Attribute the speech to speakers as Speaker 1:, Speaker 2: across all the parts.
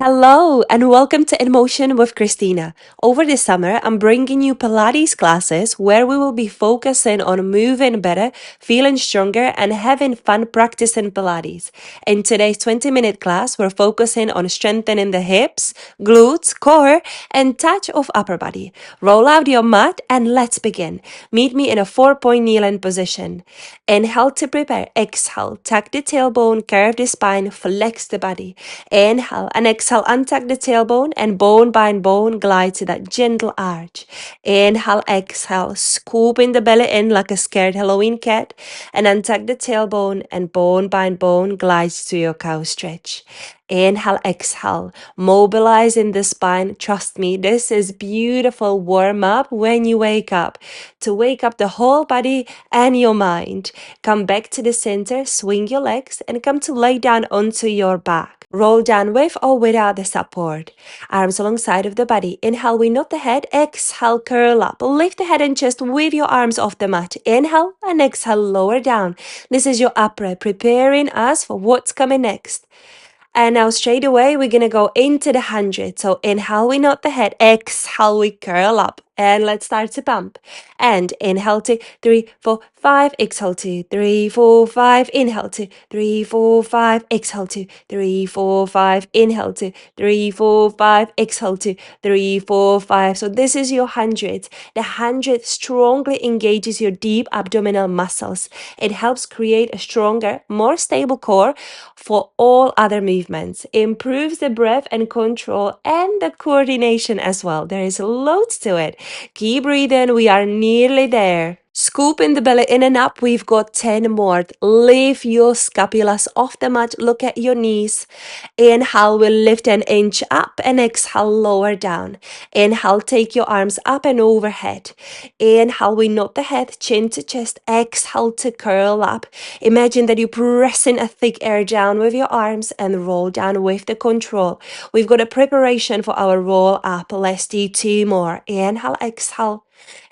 Speaker 1: Hello and welcome to In Motion with Kristyna. Over the summer, I'm bringing you Pilates classes where we will be focusing on moving better, feeling stronger, and having fun practicing Pilates. In today's 20-minute class, we're focusing on strengthening the hips, glutes, core, and touch of upper body. Roll out your mat and let's begin. Meet me in a 4-point kneeling position. Inhale to prepare. Exhale. Tuck the tailbone, curve the spine, flex the body. Inhale and exhale, untuck the tailbone and bone by bone glide to that gentle arch. Inhale, exhale, scooping the belly in like a scared Halloween cat and untuck the tailbone and bone by bone glides to your cow stretch. Inhale, exhale, mobilizing the spine. Trust me, this is beautiful warm up when you wake up. To wake up the whole body and your mind. Come back to the center, swing your legs and come to lay down onto your back. Roll down with or without the support. Arms alongside of the body. Inhale, we nod the head. Exhale, curl up. Lift the head and chest with your arms off the mat. Inhale and exhale, lower down. This is your upper, preparing us for what's coming next. And now straight away, we're going to go into the 100. So inhale, we nod the head. Exhale, we curl up. And let's start to pump. And inhale to 3, 4, 5. Exhale to 3, 4, 5. Inhale to 3, 4, 5. Exhale to 3, 4, 5. Inhale to 3, 4, 5. Exhale to 3, 4, 5. So this is your 100. The 100 strongly engages your deep abdominal muscles. It helps create a stronger, more stable core for all other movements, improves the breath and control and the coordination as well. There is loads to it. Keep breathing. We are nearly there. Scooping the belly in and up. We've got 10 more. Lift your scapulas off the mat. Look at your knees. Inhale, we'll lift an inch up and exhale, lower down. Inhale, take your arms up and overhead. Inhale, we nod the head, chin to chest. Exhale to curl up. Imagine that you're pressing a thick air down with your arms and roll down with the control. We've got a preparation for our roll up. Let's do 2 more. Inhale, exhale.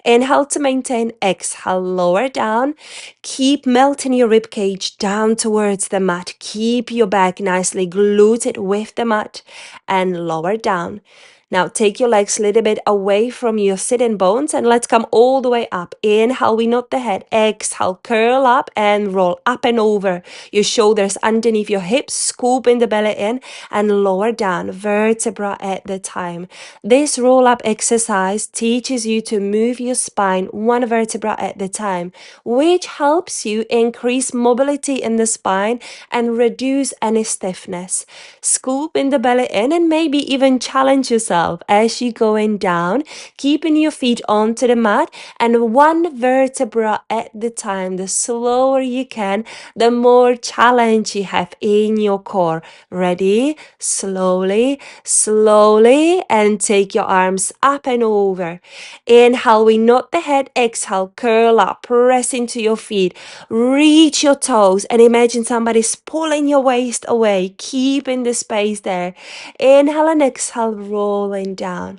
Speaker 1: Inhale to maintain, exhale, lower down. Keep melting your rib cage down towards the mat. Keep your back nicely gluted with the mat and lower down. Now take your legs a little bit away from your sitting bones and let's come all the way up. Inhale, we nod the head. Exhale, curl up and roll up and over. Your shoulders underneath your hips, scooping the belly in and lower down, vertebra at the time. This roll up exercise teaches you to move your spine one vertebra at the time, which helps you increase mobility in the spine and reduce any stiffness. Scoop in the belly in and maybe even challenge yourself as you're going down, keeping your feet onto the mat and one vertebra at the time. The slower you can, the more challenge you have in your core. Ready? Slowly, slowly, and take your arms up and over. Inhale, we nod the head. Exhale, curl up, press into your feet. Reach your toes and imagine somebody's pulling your waist away, keeping the space there. Inhale and exhale, rolling down.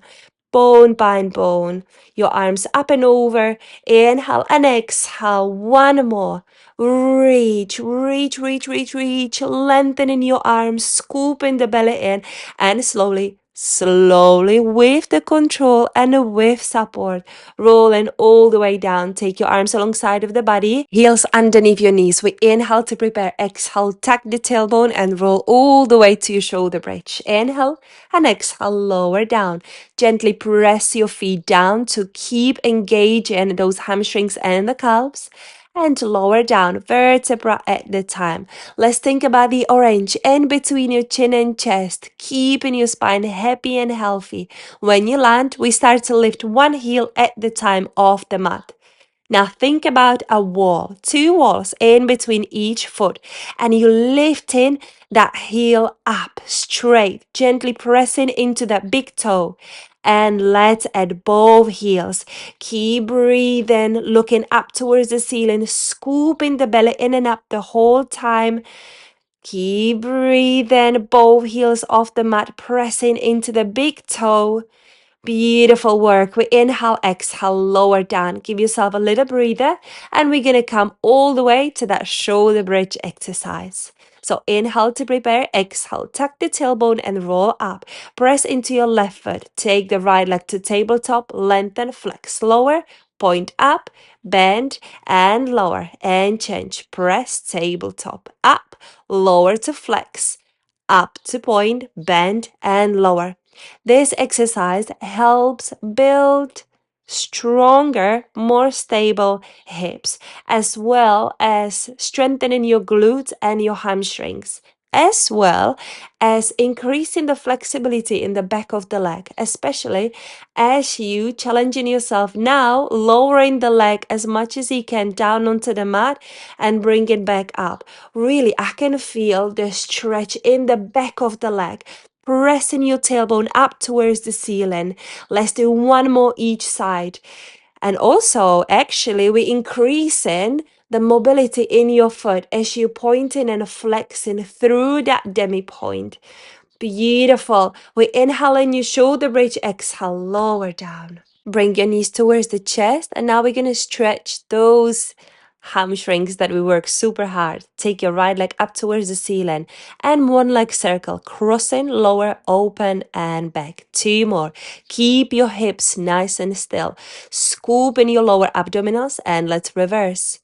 Speaker 1: Bone by bone. Your arms up and over. Inhale and exhale. One more. Reach, reach, reach, reach, reach. Lengthening your arms, scooping the belly in, and slowly, slowly, with the control and with support, rolling all the way down. Take your arms alongside of the body, heels underneath your knees. We inhale to prepare. Exhale, tuck the tailbone and roll all the way to your shoulder bridge. Inhale and exhale, lower down. Gently press your feet down to keep engaging those hamstrings and the calves. And lower down, vertebra at the time. Let's think about the orange in between your chin and chest, keeping your spine happy and healthy. When you land, we start to lift one heel at the time off the mat. Now think about a wall, 2 walls in between each foot, and you lifting that heel up straight, gently pressing into that big toe. And let's add both heels. Keep breathing, looking up towards the ceiling, scooping the belly in and up the whole time. Keep breathing, both heels off the mat, pressing into the big toe. Beautiful work. We inhale, exhale, lower down. Give yourself a little breather and we're going to come all the way to that shoulder bridge exercise. So inhale to prepare, exhale, tuck the tailbone and roll up. Press into your left foot. Take the right leg to tabletop, lengthen, flex, lower, point up, bend and lower and change. Press tabletop, up, lower to flex, up to point, bend and lower. This exercise helps build stronger, more stable hips, as well as strengthening your glutes and your hamstrings, as well as increasing the flexibility in the back of the leg, especially as you challenging yourself now, lowering the leg as much as you can down onto the mat and bring it back up. Really, I can feel the stretch in the back of the leg, pressing your tailbone up towards the ceiling. Let's do one more each side. And also, actually, we're increasing the mobility in your foot as you're pointing and flexing through that demi point. Beautiful. We inhale in your shoulder bridge, exhale, lower down. Bring your knees towards the chest, and now we're going to stretch those hamstrings that we work super hard. Take your right leg up towards the ceiling and one leg circle, crossing, lower, open and back. Two more. Keep your hips nice and still. Scoop in your lower abdominals and let's reverse.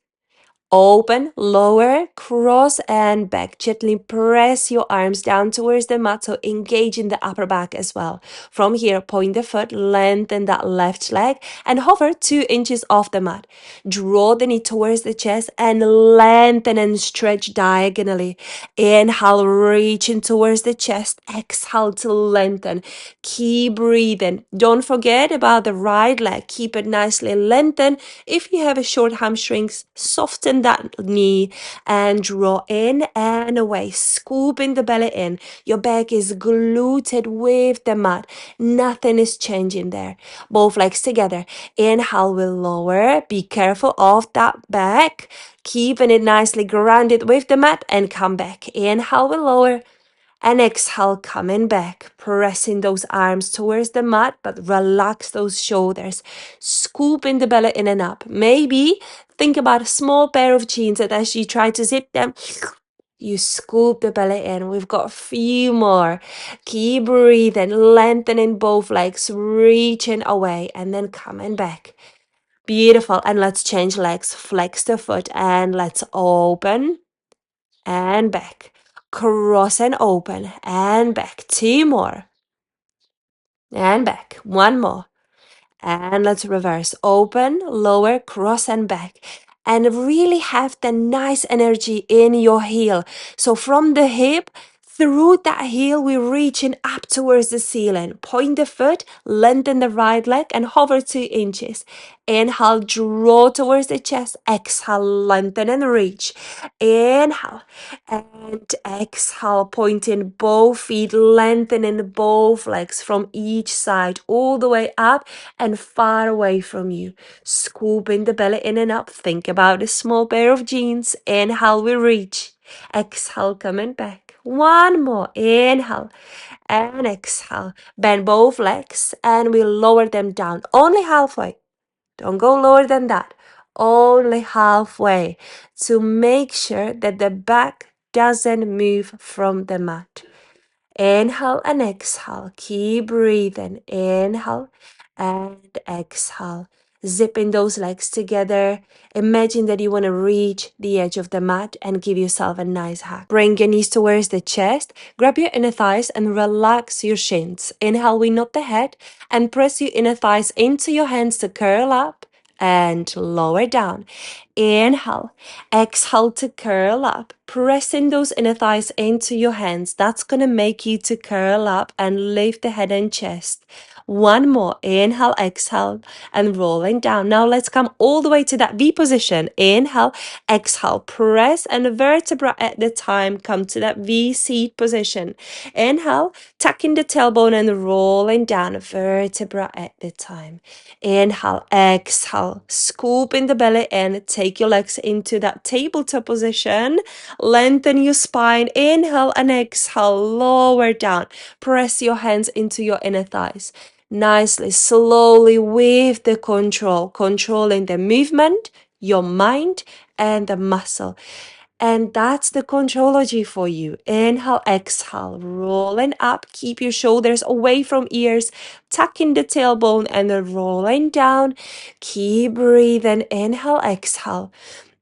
Speaker 1: Open, lower, cross and back. Gently press your arms down towards the mat, so engage in the upper back as well. From here, point the foot, lengthen that left leg and hover 2 inches off the mat. Draw the knee towards the chest and lengthen and stretch diagonally. Inhale, reaching towards the chest. Exhale to lengthen. Keep breathing. Don't forget about the right leg. Keep it nicely lengthened. If you have a short hamstrings, soften that knee and draw in and away. Scooping the belly in. Your back is gluted with the mat. Nothing is changing there. Both legs together. Inhale, we'll lower. Be careful of that back. Keeping it nicely grounded with the mat and come back. Inhale, we'll lower. And exhale, coming back, pressing those arms towards the mat, but relax those shoulders. Scooping the belly in and up. Maybe think about a small pair of jeans that as you try to zip them, you scoop the belly in. We've got a few more. Keep breathing, lengthening both legs, reaching away, and then coming back. Beautiful. And let's change legs. Flex the foot and let's open and back. Cross and open and back. 2 more. And back. 1 more. And let's reverse. Open, lower, cross and back. And really have the nice energy in your heel. So from the hip, through that heel, we're reaching up towards the ceiling. Point the foot, lengthen the right leg and hover 2 inches. Inhale, draw towards the chest. Exhale, lengthen and reach. Inhale and exhale, pointing both feet, lengthening both legs from each side, all the way up and far away from you. Scooping the belly in and up. Think about a small pair of jeans. Inhale, we reach. Exhale, coming back. 1 more. Inhale and exhale. Bend both legs and we'll lower them down. Only halfway. Don't go lower than that. Only halfway to make sure that the back doesn't move from the mat. Inhale and exhale. Keep breathing. Inhale and exhale. Zipping those legs together. Imagine that you want to reach the edge of the mat and give yourself a nice hug. Bring your knees towards the chest. Grab your inner thighs and relax your shins. Inhale, we nod the head and press your inner thighs into your hands to curl up and lower down. Inhale, exhale to curl up, pressing those inner thighs into your hands. That's going to make you to curl up and lift the head and chest. 1 more. Inhale, exhale, and rolling down. Now let's come all the way to that V position. Inhale, exhale, press and a vertebra at the time. Come to that V seat position. Inhale, tucking the tailbone and rolling down, a vertebra at the time. Inhale, exhale, scooping the belly in. Take your legs into that tabletop position. Lengthen your spine. Inhale and exhale, lower down. Press your hands into your inner thighs. Nicely, slowly with the control, controlling the movement, your mind, and the muscle. And that's the contrology for you. Inhale, exhale, rolling up. Keep your shoulders away from ears, tucking the tailbone and then rolling down. Keep breathing. Inhale, exhale.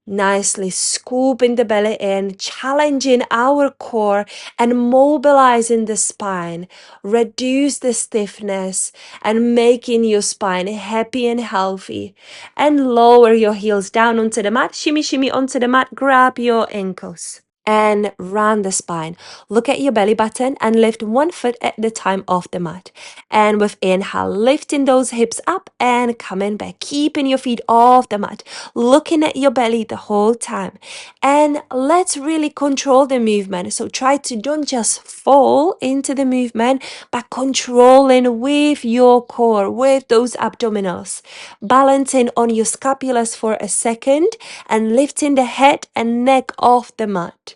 Speaker 1: Nicely scooping the belly in, challenging our core and mobilizing the spine. Reduce the stiffness and making your spine happy and healthy. And lower your heels down onto the mat. Shimmy, shimmy onto the mat. Grab your ankles and round the spine. Look at your belly button and lift one foot at the time off the mat. And with inhale, lifting those hips up and coming back, keeping your feet off the mat, looking at your belly the whole time. And let's really control the movement. So try to don't just fall into the movement, but controlling with your core, with those abdominals. Balancing on your scapulas for a second and lifting the head and neck off the mat.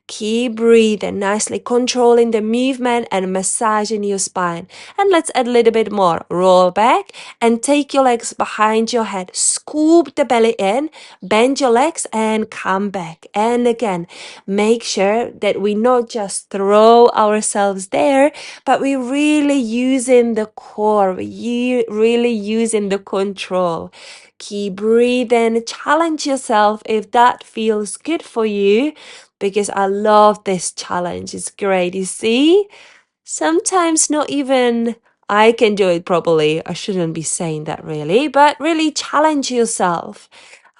Speaker 1: Keep breathing, nicely controlling the movement and massaging your spine. And let's add a little bit more. Roll back and take your legs behind your head. Scoop the belly in, bend your legs and come back. And again, make sure that we not just throw ourselves there, but we're really using the core, really using the control. Keep breathing, challenge yourself if that feels good for you, because I love this challenge. It's great. You see, sometimes not even I can do it properly. I shouldn't be saying that really, but really challenge yourself.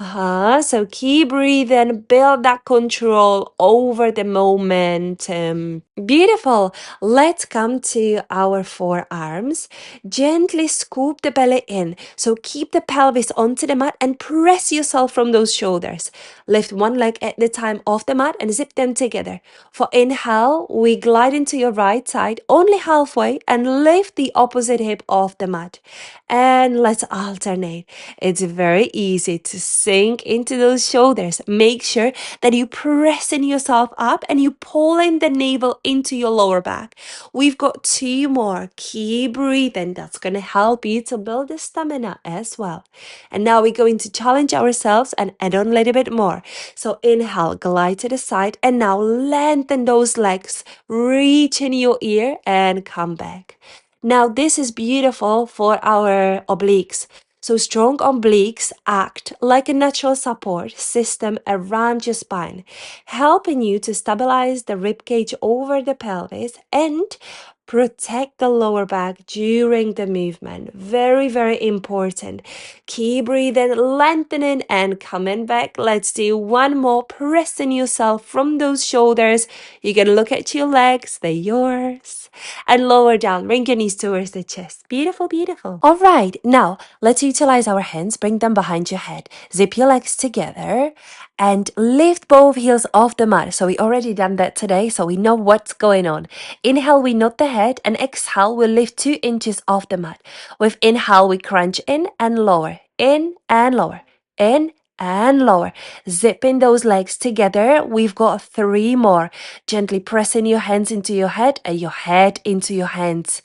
Speaker 1: So keep breathing, build that control over the momentum. Beautiful. Let's come to our forearms. Gently scoop the belly in. So keep the pelvis onto the mat and press yourself from those shoulders. Lift one leg at the time off the mat and zip them together. For inhale, we glide into your right side, only halfway, and lift the opposite hip off the mat. And let's alternate. It's very easy to sink into those shoulders. Make sure that you pressing yourself up and you pulling the navel into your lower back. We've got 2 more. Keep breathing. That's going to help you to build the stamina as well. And now we're going to challenge ourselves and add on a little bit more. So inhale, glide to the side, and now lengthen those legs, reach in your ear and come back. Now this is beautiful for our obliques. So strong obliques act like a natural support system around your spine, helping you to stabilize the rib cage over the pelvis and protect the lower back during the movement. Very, very important. Keep breathing, lengthening and coming back. Let's do one more, pressing yourself from those shoulders. You can look at your legs, they're yours. And lower down, bring your knees towards the chest. Beautiful, beautiful. All right, now let's utilize our hands, bring them behind your head. Zip your legs together and lift both heels off the mat. So we already done that today, so we know what's going on. Inhale, we nod the head, and exhale, we lift 2 inches off the mat. With inhale, we crunch in and lower, in and lower, in and lower. Zipping those legs together. We've got 3 more. Gently pressing your hands into your head and your head into your hands.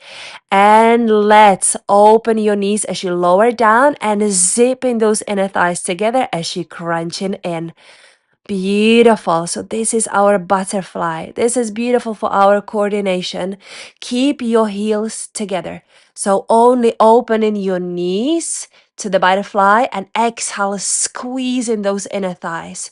Speaker 1: And let's open your knees as you lower down and zipping those inner thighs together as you crunching in. Beautiful. So this is our butterfly. This is beautiful for our coordination. Keep your heels together. So only opening your knees to the butterfly and exhale, squeezing those inner thighs.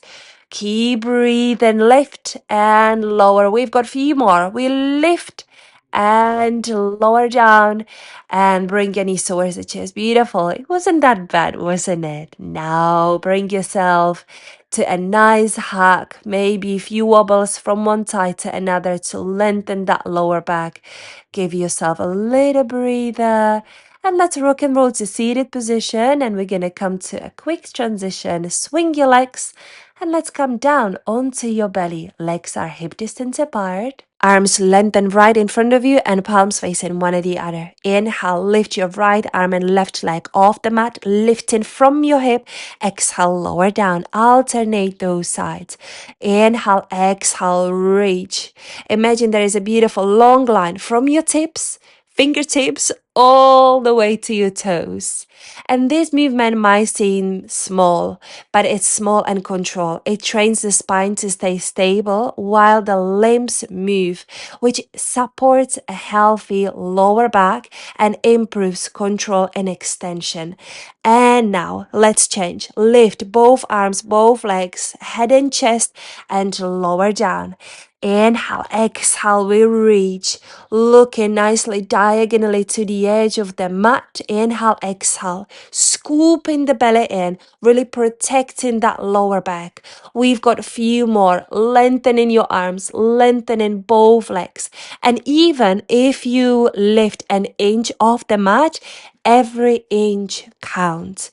Speaker 1: Keep breathing, lift and lower. We've got a few more. We lift and lower down and bring your knees towards the chest. Beautiful. It wasn't that bad, wasn't it? Now bring yourself to a nice hug, maybe a few wobbles from one side to another to lengthen that lower back. Give yourself a little breather. And let's rock and roll to seated position. And we're going to come to a quick transition. Swing your legs and let's come down onto your belly. Legs are hip distance apart. Arms lengthened right in front of you and palms facing one or the other. Inhale, lift your right arm and left leg off the mat, lifting from your hip. Exhale, lower down. Alternate those sides. Inhale, exhale, reach. Imagine there is a beautiful long line from your tips, fingertips all the way to your toes. And this movement might seem small, but it's small and controlled. It trains the spine to stay stable while the limbs move, which supports a healthy lower back and improves control and extension. And now let's change. Lift both arms, both legs, head and chest, and lower down. Inhale, exhale, we reach, looking nicely diagonally to the edge of the mat. Inhale, exhale, scooping the belly in, really protecting that lower back. We've got a few more, lengthening your arms, lengthening both legs. And even if you lift an inch off the mat, every inch counts.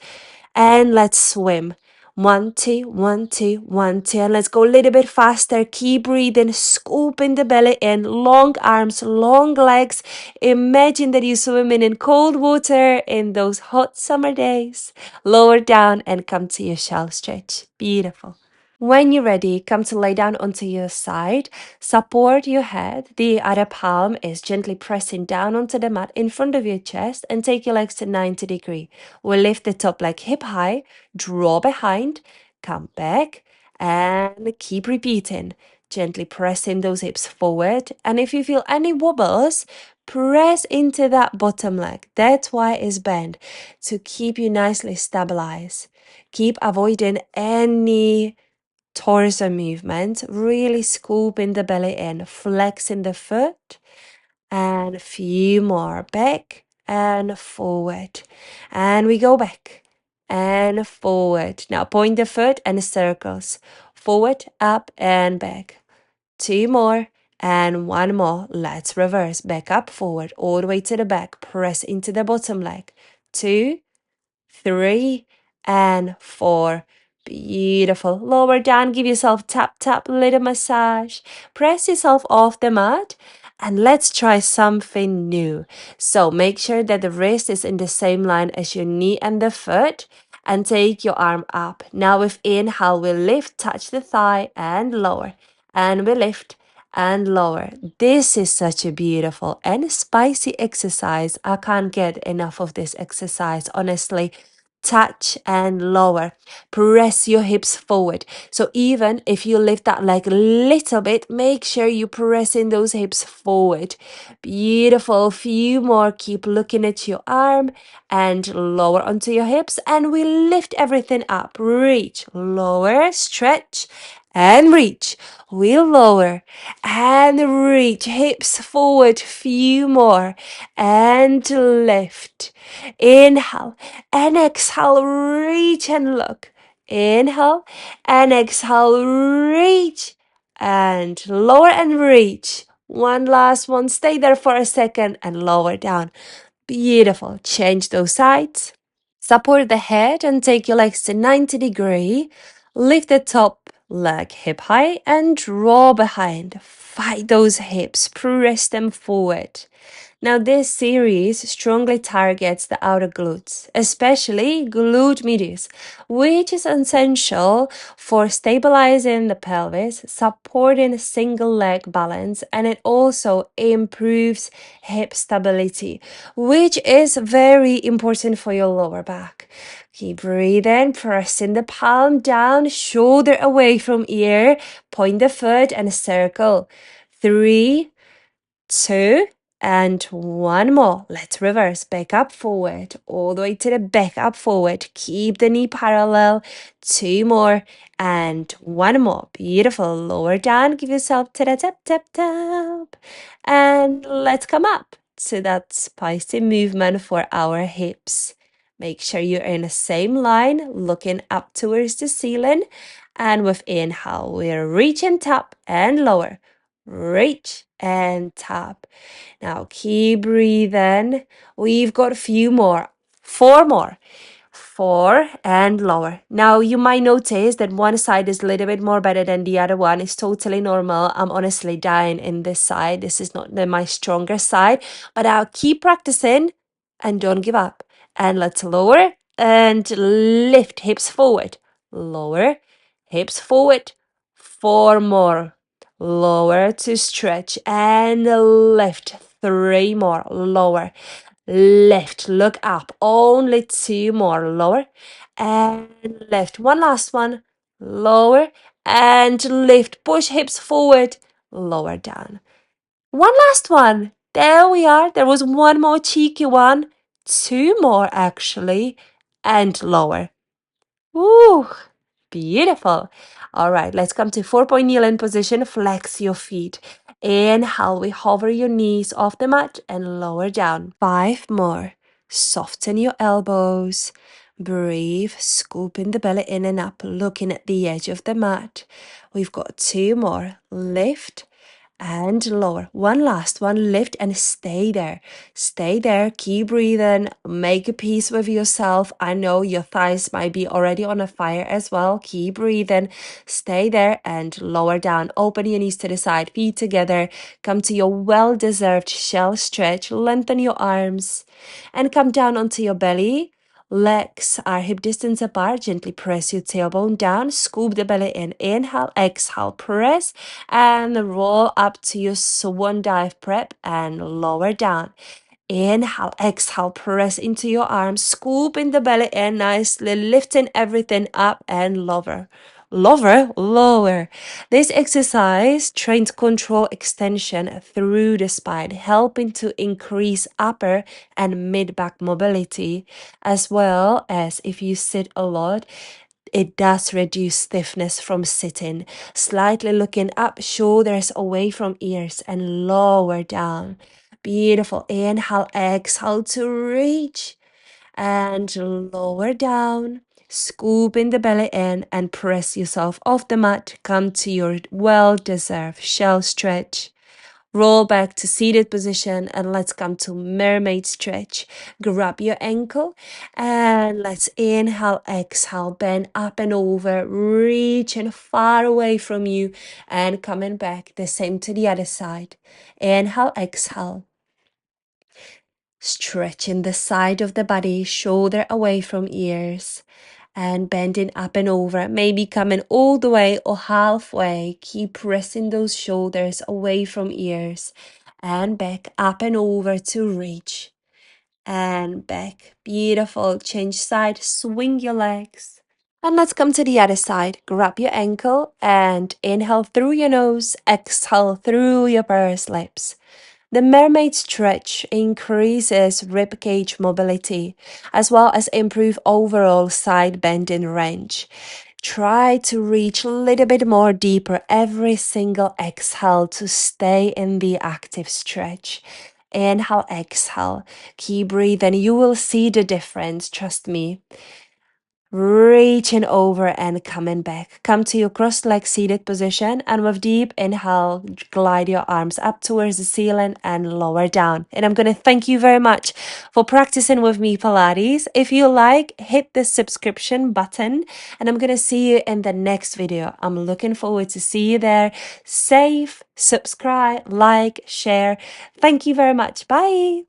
Speaker 1: And let's swim. 1, 2, 1, 2, 1, 2. And let's go a little bit faster. Keep breathing, scooping the belly in, long arms, long legs. Imagine that you're swimming in cold water in those hot summer days. Lower down and come to your shell stretch. Beautiful. When you're ready, come to lay down onto your side. Support your head. The other palm is gently pressing down onto the mat in front of your chest and take your legs to 90 degrees. We'll lift the top leg hip high, draw behind, come back, and keep repeating. Gently pressing those hips forward. And if you feel any wobbles, press into that bottom leg. That's why it's bent, to keep you nicely stabilized. Keep avoiding any torso movement, really scooping the belly in, flexing the foot, and a few more back and forward. And we go back and forward. Now point the foot and circles. Forward, up, and back. 2 more and 1 more. Let's reverse. Back up, forward, all the way to the back. Press into the bottom leg. 2, 3, and 4. Beautiful. Lower down, give yourself tap, tap, little massage. Press yourself off the mat and let's try something new. So make sure that the wrist is in the same line as your knee and the foot and take your arm up. Now with inhale, we lift, touch the thigh and lower. And we lift and lower. This is such a beautiful and spicy exercise. I can't get enough of this exercise, honestly. Touch and lower. Press your hips forward. So even if you lift that leg a little bit, make sure you press in those hips forward. Beautiful. Few more. Keep looking at your arm and lower onto your hips. And we lift everything up. Reach, lower, stretch, and reach. We'll lower and reach. Hips forward. Few more. And lift. Inhale and exhale, reach and look. Inhale and exhale, reach and lower and reach. One last one. Stay there for a second and lower down. Beautiful. Change those sides. Support the head and take your legs to 90 degrees. Lift the top leg hip high and draw behind. Fight those hips. Press them forward. Now, this series strongly targets the outer glutes, especially glute medius, which is essential for stabilizing the pelvis, supporting single leg balance, and it also improves hip stability, which is very important for your lower back. Keep breathing, pressing the palm down, shoulder away from ear, point the foot and circle. 3, 2, and 1 more. Let's reverse. Back up, forward. All the way to the back, up, forward. Keep the knee parallel. 2 more. And 1 more. Beautiful. Lower down. Give yourself to the tap, tap, tap. And let's come up to that spicy movement for our hips. Make sure you're in the same line, looking up towards the ceiling. And with inhale, we're reach and tap and lower. Reach and tap. Now keep breathing. We've got a few more. 4 more. 4 and lower. Now you might notice that one side is a little bit more better than the other one. It's totally normal. I'm honestly dying in this side. This is not my stronger side, but I'll keep practicing and don't give up. And let's lower and lift hips forward. Lower, hips forward. 4 more. Lower to stretch and lift. 3 more, lower, lift, look up, only 2 more, lower, and lift. One last one, lower, and lift, push hips forward, lower down. One last one. There we are. There was one more cheeky one. 2 more actually. And lower. Ooh, beautiful. All right, let's come to 4-point kneel-in position. Flex your feet. Inhale, we hover your knees off the mat and lower down. 5 more. Soften your elbows. Breathe, scooping the belly in and up, looking at the edge of the mat. We've got 2 more. Lift and lower. One last one, lift and stay there. Stay there, keep breathing, make a peace with yourself. I know your thighs might be already on a fire as well. Keep breathing, stay there and lower down. Open your knees to the side, feet together. Come to your well-deserved shell stretch. Lengthen your arms and come down onto your belly. Legs are hip distance apart. Gently press your tailbone down. Scoop the belly in. Inhale, exhale, press and roll up to your swan dive prep and lower down. Inhale, exhale, press into your arms. Scoop in the belly in nicely, lifting everything up and lower. Lower. This exercise trains control extension through the spine, helping to increase upper and mid-back mobility, as well as if you sit a lot, it does reduce stiffness from sitting. Slightly looking up, shoulders away from ears and lower down. Beautiful. Inhale, exhale to reach and lower down. Scoop in the belly in and press yourself off the mat. Come to your well-deserved shell stretch. Roll back to seated position and let's come to mermaid stretch. Grab your ankle and let's inhale, exhale, bend up and over, reaching far away from you and coming back. The same to the other side. Inhale, exhale. Stretching the side of the body, shoulder away from ears and bending up and over, maybe coming all the way or halfway. Keep pressing those shoulders away from ears and back up and over to reach and back. Beautiful. Change side, swing your legs. And let's come to the other side. Grab your ankle and inhale through your nose, exhale through your pursed lips. The mermaid stretch increases ribcage mobility as well as improve overall side bending range. Try to reach a little bit more deeper every single exhale to stay in the active stretch. Inhale, exhale. Keep breathing. You will see the difference, trust me. Reaching over and coming back. Come to your cross-legged seated position and with deep inhale, glide your arms up towards the ceiling and lower down. And I'm going to thank you very much for practicing with me Pilates. If you like, hit the subscription button and I'm going to see you in the next video. I'm looking forward to see you there. Save, subscribe, like, share. Thank you very much. Bye.